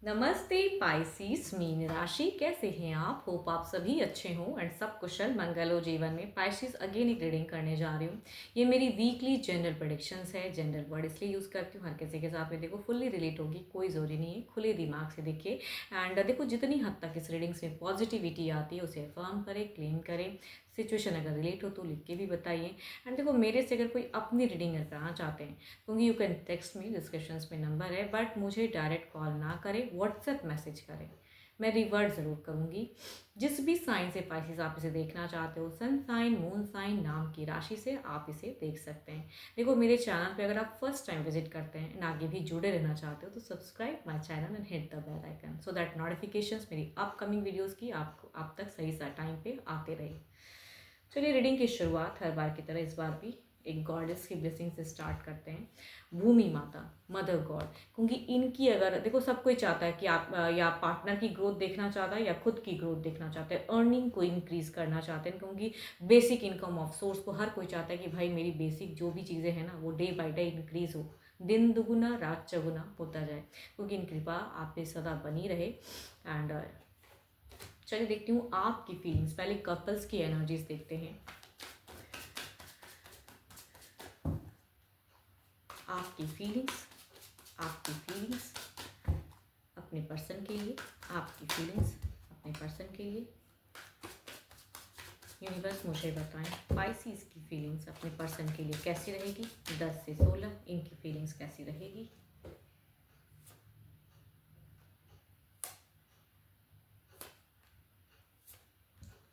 नमस्ते पाइसीस मीन राशि, कैसे हैं आप? होप आप सभी अच्छे हों एंड सब कुशल मंगल हो जीवन में। पाइसीस अगेन एक रीडिंग करने जा रही हूँ। ये मेरी वीकली जनरल प्रेडिक्शंस है। जनरल वर्ड इसलिए यूज़ करती हूँ, हर किसी के साथ में देखो फुल्ली रिलेट होगी, कोई ज़रूरी नहीं है। खुले दिमाग से देखिए एंड देखो जितनी हद तक इस रीडिंग्स में पॉजिटिविटी आती है उसे अफर्म करें, क्लेम करें। सिचुएशन अगर रिलेट हो तो लिख के भी बताइए। एंड देखो मेरे से अगर कोई अपनी रीडिंग कराना चाहते हैं क्योंकि you can text me, description में नंबर है, बट मुझे डायरेक्ट कॉल ना करें, व्हाट्सएप मैसेज करें। मैं रिवर्ट ज़रूर करूँगी। जिस भी साइन से पाइसेस आप इसे देखना चाहते हो, सन साइन, मून साइन, नाम की राशि से आप इसे देख सकते हैं। देखो मेरे चैनल पे अगर आप फर्स्ट टाइम विजिट करते हैं एंड आगे भी जुड़े रहना चाहते हो तो subscribe my channel and hit the bell icon so that notifications मेरी अपकमिंग वीडियोस की आपको आप तक सही सा टाइम पे आते रहे। चलिए रीडिंग की शुरुआत हर बार की तरह इस बार भी एक गॉडेस की ब्लेसिंग से स्टार्ट करते हैं। भूमि माता, मदर गॉड, क्योंकि इनकी अगर देखो सब कोई चाहता है कि आप या पार्टनर की ग्रोथ देखना चाहता है या खुद की ग्रोथ देखना चाहते हैं, अर्निंग को इंक्रीज करना चाहते हैं, क्योंकि बेसिक इनकम ऑफ सोर्स को हर कोई चाहता है कि भाई मेरी बेसिक जो भी चीज़ें हैं ना वो डे बाई डे इंक्रीज हो, दिन दुगुना रात चौगुना होता जाए, क्योंकि इन कृपा आप पे सदा बनी रहे। एंड चलिए देखती हूँ आपकी फीलिंग्स। पहले कपल्स की एनर्जीज देखते हैं। आपकी फीलिंग्स, आपकी फीलिंग्स अपने पर्सन के लिए, आपकी फीलिंग्स अपने पर्सन के लिए। यूनिवर्स मुझे बताएं पाइसीज की फीलिंग्स अपने पर्सन के लिए कैसी रहेगी। 10 से 16 इनकी फीलिंग्स कैसी रहेगी।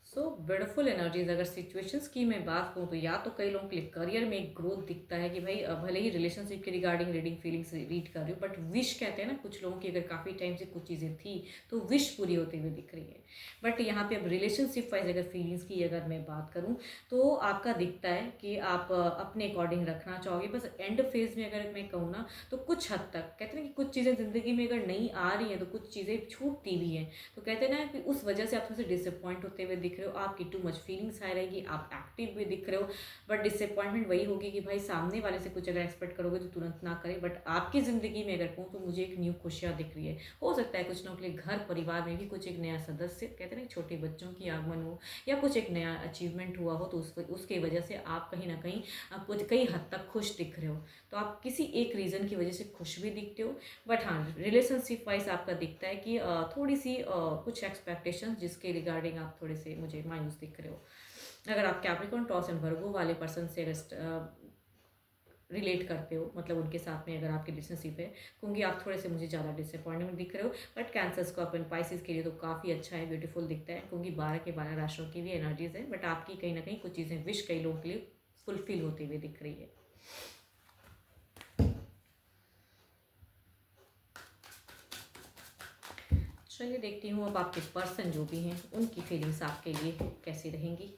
So beautiful energies. अगर सिचुएशंस की मैं बात करूँ तो या तो कई लोगों के लिए करियर में एक ग्रोथ दिखता है कि भाई भले ही रिलेशनशिप के रिगार्डिंग रीडिंग फीलिंग्स रीड कर रही हूँ, बट विश कहते हैं ना, कुछ लोगों की अगर काफ़ी टाइम से कुछ चीज़ें थी तो विश पूरी होती हुई दिख रही है। बट यहाँ पे अब रिलेशनशिप वाइज अगर फीलिंग्स की अगर मैं बात करूँ तो आपका दिखता है कि आप अपने अकॉर्डिंग रखना चाहोगे। बस एंड फेज में अगर मैं कहूँ ना तो कुछ हद तक कहते हैं ना कि कुछ चीज़ें ज़िंदगी में अगर नहीं आ रही हैं तो कुछ चीज़ें छूटती भी हैं, तो कहते हैं ना कि उस वजह से आप थोड़े से डिसअपॉइंट होते हुए दिख रहे हो, आपकी टू मच फीलिंग्स हाई रहेगी, आप एक्टिव भी दिख रहे हो। बट डिसअपॉइंटमेंट वही होगी कि भाई सामने वाले से कुछ अगर एक्सपेक्ट करोगे तो तुरंत ना करें। बट आपकी ज़िंदगी में अगर कहूँ तो मुझे एक न्यू खुशियाँ दिख रही है। हो सकता है कुछ लोगों के लिए घर परिवार में भी कुछ एक नया सदस्य, कहते हैं ना छोटे बच्चों की आगमन हो या कुछ एक नया अचीवमेंट हुआ हो, तो उसके वजह से आप कहीं ना कहीं कुछ कई हद तक खुश दिख रहे हो। तो आप किसी एक रीज़न की वजह से खुश भी दिखते हो। बट हाँ, रिलेशनशिप वाइज आपका दिखता है कि थोड़ी सी कुछ एक्सपेक्टेशंस जिसके रिगार्डिंग आप थोड़े से मुझे मायूस दिख रहे हो। अगर आप कैप्रिकॉर्न, टॉस एंड वर्गो वाले पर्सन से रिलेट करते हो, मतलब उनके साथ में अगर आपकी रिलेशनशिप है, क्योंकि आप थोड़े से मुझे ज़्यादा डिसअपॉइंटमेंट दिख रहे हो। बट कैंसर्स को अपन पाइसिस के लिए तो काफ़ी अच्छा है, ब्यूटीफुल दिखता है, क्योंकि 12 के 12 राशियों की भी एनर्जीज है। बट आपकी कहीं ना कहीं कुछ चीज़ें विश कई लोगों के लिए फुलफिल होती हुई दिख रही है। चलिए देखती हूँ अब आपके पर्सन जो भी हैं उनकी फीलिंग्स आपके लिए कैसी रहेंगी।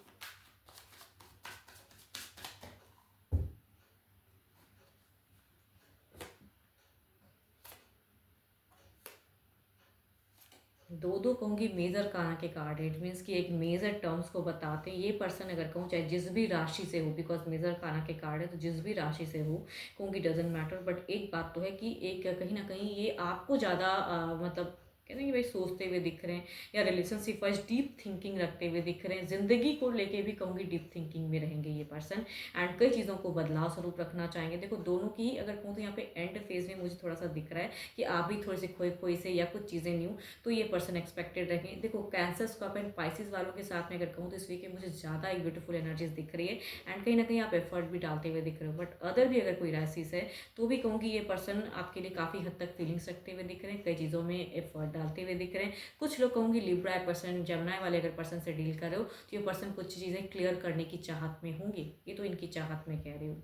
दो दो कहूँगी मेजर काना के कार्ड है। इट मीन्स कि एक मेजर टर्म्स को बताते हैं। ये पर्सन अगर कहूँ चाहे जिस भी राशि से हो, बिकॉज मेजर काना के कार्ड है तो जिस भी राशि से हो कहूँगी डजेंट मैटर। बट एक बात तो है कि एक कहीं ना कहीं ये आपको ज़्यादा मतलब कहते हैं कि भाई सोचते हुए दिख रहे हैं या रिलेशनशिप वाइज डीप थिंकिंग रखते हुए दिख रहे हैं। जिंदगी को लेके भी कहूँगी डीप थिंकिंग में रहेंगे ये पर्सन एंड कई चीज़ों को बदलाव स्वरूप रखना चाहेंगे। देखो दोनों की ही अगर कहूँ तो यहाँ पे एंड फेज में मुझे थोड़ा सा दिख रहा है कि आप भी थोड़े से खोए खोए से या कुछ चीज़ें न्यू, तो ये पर्सन एक्सपेक्टेड रहेंगे। देखो कैंसर स्कॉर्पियो एंड पाइसिस वालों के साथ में अगर कहूँ तो इस वीक में मुझे ज़्यादा एक ब्यूटीफुल एनर्जीज दिख रही है एंड कहीं ना कहीं आप एफर्ट भी डालते हुए दिख रहे हो। बट अदर भी अगर कोई राइसिस है तो भी कहूँगी ये पर्सन आपके लिए काफ़ी हद तक फीलिंग्स रखते हुए दिख रहे हैं, कई चीज़ों में एफर्ट डालते हुए दिख रहे हैं। कुछ लोग कहूँगी लिब्रा पर्सन, जमुना वाले अगर पर्सन से डील कर रहे हो तो ये पर्सन कुछ चीज़ें क्लियर करने की चाहत में होंगे। ये तो इनकी चाहत में कह रही हूँ।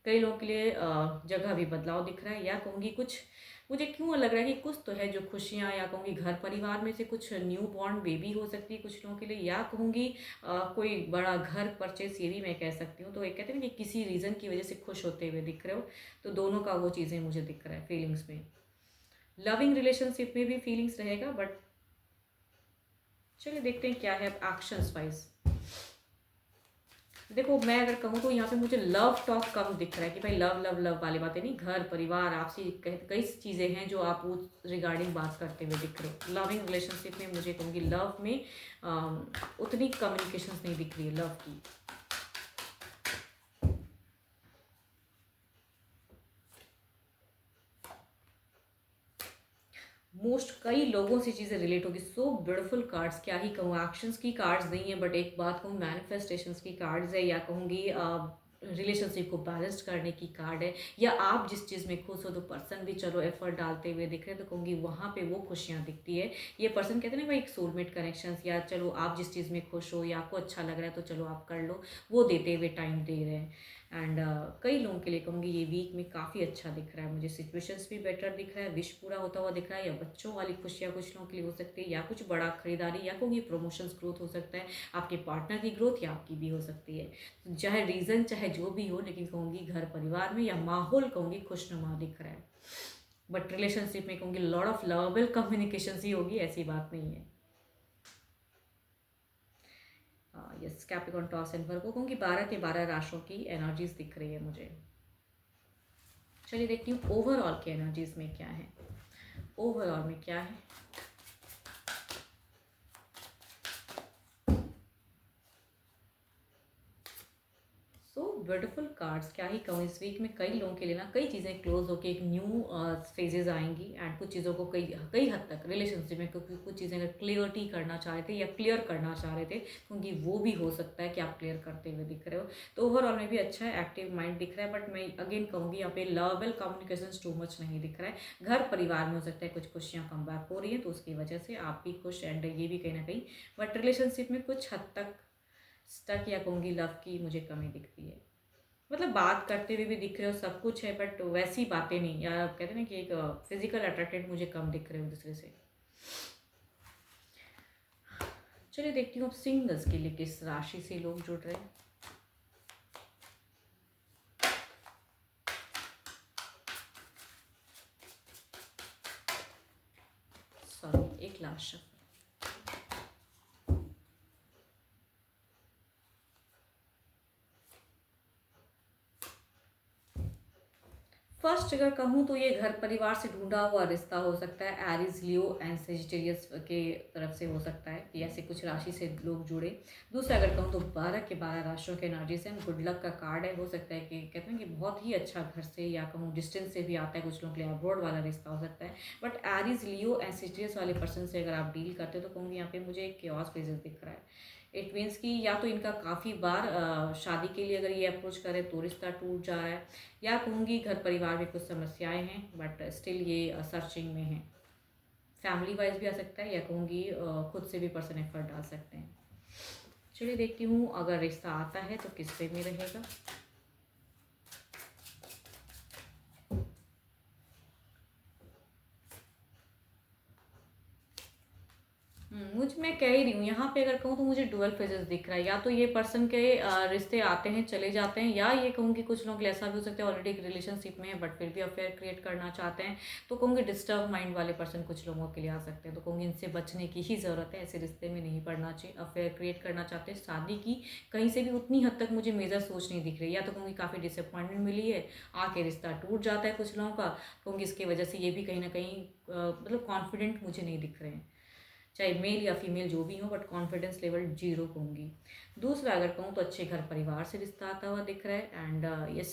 कई लोगों के लिए जगह भी बदलाव दिख रहा है, या कहूँगी कुछ मुझे क्यों लग रहा है कि कुछ तो है जो खुशियाँ, या कहूँगी घर परिवार में से कुछ न्यू बॉर्न बेबी हो सकती है कुछ लोगों के लिए, या कहूँगी कोई बड़ा घर परचेस, ये भी मैं कह सकती हूँ। तो एक कहते हैं ना कि किसी रीज़न की वजह से खुश होते हुए दिख रहे हो, तो दोनों का वो चीज़ें मुझे दिख रहा है फीलिंग्स में। लविंग रिलेशनशिप में भी फीलिंग्स रहेगा, बट चलिए देखते हैं क्या है एक्शंस वाइज। देखो मैं अगर कहूँ तो यहाँ पे मुझे लव टॉक कम दिख रहा है कि भाई लव लव लव वाली बातें नहीं, घर परिवार आपसी कई चीज़ें हैं जो आप वो रिगार्डिंग बात करते हुए दिख रहे हो। लविंग रिलेशनशिप में मुझे कहूँगी लव में उतनी कम्युनिकेशंस नहीं दिख रही है लव की। मोस्ट कई लोगों से चीज़ें रिलेट होगी। सो ब्यूटीफुल कार्ड्स, क्या ही कहूँ, एक्शंस की कार्ड्स नहीं है बट एक बात कहूँ मैनिफेस्टेशंस की कार्ड्स है, या कहूँगी रिलेशनशिप को बैलेंस करने की कार्ड है, या आप जिस चीज़ में खुश हो तो पर्सन भी चलो एफर्ट डालते हुए दिख रहे हैं तो कहूँगी वहाँ पे वो खुशियाँ दिखती है। ये पर्सन कहते हैं ना भाई एक सोलमेट कनेक्शंस, या चलो आप जिस चीज़ में खुश हो या आपको अच्छा लग रहा है तो चलो आप कर लो, वो देते हुए टाइम दे रहे हैं। एंड कई लोगों के लिए कहूँगी ये वीक में काफ़ी अच्छा दिख रहा है मुझे, सिचुएशंस भी बेटर दिख रहा है, विश पूरा होता हुआ दिख रहा है, या बच्चों वाली खुशियाँ कुछ लोगों के लिए हो सकती है, या कुछ बड़ा खरीदारी, या कहूँगी प्रमोशंस ग्रोथ हो सकता है, आपके पार्टनर की ग्रोथ या आपकी भी हो सकती है। तो चाहे रीज़न चाहे जो भी हो, लेकिन कहूँगी घर परिवार में या माहौल कहूँगी खुशनुमा दिख रहा है। बट रिलेशनशिप में कहूँगी लॉट ऑफ लवेबल कम्युनिकेशन ही होगी, ऐसी बात नहीं है। यस, कैप्रिकॉर्न टॉस एंड वर्गो कहूँगी 12 के 12 राशियों की एनर्जीज दिख रही है मुझे। चलिए देखती हूँ ओवरऑल की एनर्जीज में क्या है, ओवरऑल में क्या है। सो ब्यूटीफुल कार्ड्स, क्या ही कहूँ, इस वीक में कई लोगों के लिए ना कई चीज़ें क्लोज होकर एक न्यू फेजेस आएंगी, एंड कुछ चीज़ों को कई कई हद तक रिलेशनशिप में क्योंकि कुछ चीज़ें अगर क्लियरिटी करना चाह रहे थे या क्लियर करना चाह रहे थे, क्योंकि वो भी हो सकता है कि आप क्लियर करते हुए दिख रहे हो। तो ओवरऑल में भी अच्छा है, एक्टिव माइंड दिख रहा है, बट मैं अगेन कहूँगी यहाँ पे लवेबल कम्युनिकेशन टू मच नहीं दिख रहा है। घर परिवार में हो सकता है कुछ खुशियाँ कम बैक हो रही है तो उसकी वजह से आप भी खुश, एंड ये भी कहीं ना कहीं, बट रिलेशनशिप में कुछ हद तक स्टक या कहूँगी लव की मुझे कमी दिखती है। मतलब बात करते हुए भी दिख रहे हो, सब कुछ है, बट वैसी बातें नहीं, या कहते हैं ना कि एक फिजिकल अट्रैक्टेड मुझे कम दिख रहे हो दूसरे से। चलिए देखती हूँ अब सिंगल्स के लिए किस राशि से लोग जुड़ रहे हैं। सॉरी, एक लास्ट शब्द। फर्स्ट अगर कहूँ तो ये घर परिवार से ढूंढा हुआ रिश्ता हो सकता है, एरीज लियो एंड सेजिटेरियस के तरफ से हो सकता है कि ऐसे कुछ राशि से लोग जुड़े। दूसरा अगर कहूँ तो 12 के 12 राशियों के एनर्जीज हैं, गुड लक का कार्ड है, हो सकता है कि कहते हैं कि बहुत ही अच्छा घर से या कहूँ डिस्टेंस से भी आता है, कुछ लोगों के लिए अब्रॉड वाला रिश्ता हो सकता है। But Aries Leo and Sagittarius वाले पर्सन से अगर आप डील करते हो तो कहूँगी यहाँ पे मुझे एक क्योस फेजेस दिख रहा है। इट मीन्स कि या तो इनका काफ़ी बार शादी के लिए अगर ये अप्रोच करे तो रिश्ता टूट जा रहा है, या कहूँगी घर परिवार में कुछ समस्याएं हैं बट स्टिल ये सर्चिंग में है। फैमिली वाइज भी आ सकता है, या कहूँगी खुद से भी पर्सन एफर्ट डाल सकते हैं। चलिए देखती हूँ अगर रिश्ता आता है तो किस पे में रहेगा। मैं कह ही रही हूँ यहाँ पे, अगर कहूँ तो मुझे डुअल फेजेस दिख रहा है, या तो ये पर्सन के रिश्ते आते हैं चले जाते हैं, या ये कहूँगी कुछ लोग ऐसा भी हो सकता है ऑलरेडी एक रिलेशनशिप में है बट फिर भी अफेयर क्रिएट करना चाहते हैं, तो कहूँगी डिस्टर्ब माइंड वाले पर्सन कुछ लोगों के लिए आ सकते हैं, तो कहूँगी इनसे बचने की ही ज़रूरत है, ऐसे रिश्ते में नहीं पड़ना चाहिए। अफेयर क्रिएट करना चाहते हैं, शादी की कहीं से भी उतनी हद तक मुझे मेजर सोच नहीं दिख रही, या तो कहूँगी काफ़ी डिसअपॉइंटमेंट मिली है, आके रिश्ता टूट जाता है कुछ लोगों का, कहूँगी इसकी वजह से ये भी कहीं ना कहीं मतलब कॉन्फिडेंट मुझे नहीं दिख रहे हैं, चाहे मेल या फीमेल जो भी हो, बट कॉन्फिडेंस लेवल जीरो कहूँगी। दूसरा अगर कहूँ तो अच्छे घर परिवार से रिश्ता आता हुआ दिख रहा है, एंड यस,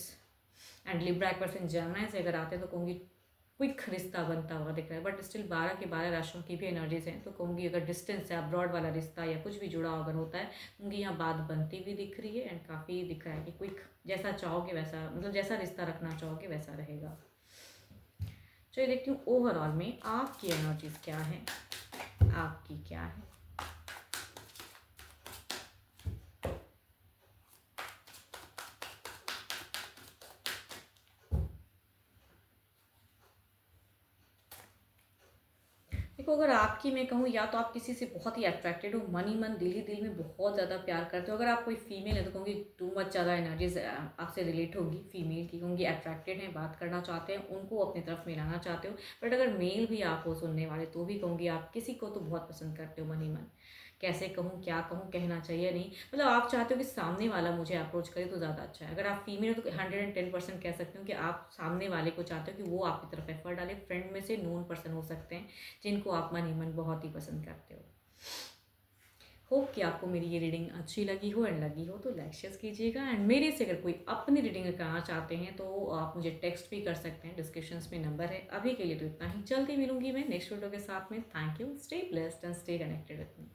एंड लिब्रा एक परसेंट जेमिनी से अगर आते हैं तो कहूँगी क्विक रिश्ता बनता हुआ दिख रहा है, बट स्टिल 12 के 12 राशियों की भी एनर्जीज हैं, तो कहूँगी अगर डिस्टेंस है अब्रॉड वाला रिश्ता या कुछ भी जुड़ा अगर होता है, कहूँगी यहाँ बात बनती भी दिख रही है, एंड काफ़ी दिख रहा है कि क्विक जैसा चाहोगे वैसा, मतलब जैसा रिश्ता रखना चाहोगे वैसा रहेगा। चलिए देखती हूँ ओवरऑल में आपकी एनर्जीज क्या है, आपकी क्या है। देखो अगर आपकी मैं कहूँ, या तो आप किसी से बहुत ही अट्रैक्टेड हो, मन ही मन दिल ही दिल में बहुत ज़्यादा प्यार करते हो, अगर आप कोई फीमेल है तो कहूँगी टू मच ज़्यादा एनर्जीज आपसे रिलेट होगी, फीमेल की कहूँगी अट्रैक्टेड हैं, बात करना चाहते हैं, उनको अपनी तरफ मिलाना चाहते हो। बट अगर मेल भी आप हो सुनने वाले तो भी कहूँगी आप किसी को तो बहुत पसंद करते हो मन ही मन, कैसे कहूँ, क्या कहूँ, कहना चाहिए नहीं, मतलब आप चाहते हो कि सामने वाला मुझे अप्रोच करे तो ज़्यादा अच्छा है। अगर आप फीमेल हो तो 110% कह सकती हूँ कि आप सामने वाले को चाहते हो कि वो आपकी तरफ एफर्ट डाले। फ्रेंड में से नोन पर्सन हो सकते हैं जिनको आप मन ही मन बहुत ही पसंद करते हो। होप कि आपको मेरी ये रीडिंग अच्छी लगी हो, एंड लगी हो तो लाइक शेयर कीजिएगा। एंड मेरे से अगर कोई अपनी रीडिंग कराना चाहते हैं तो आप मुझे टेक्स्ट भी कर सकते हैं, डिस्क्रिप्शन में नंबर है। अभी के लिए तो इतना ही, जल्दी मिलूंगी मैं नेक्स्ट वीडियो के साथ में। Thank you, stay blessed and stay connected with me.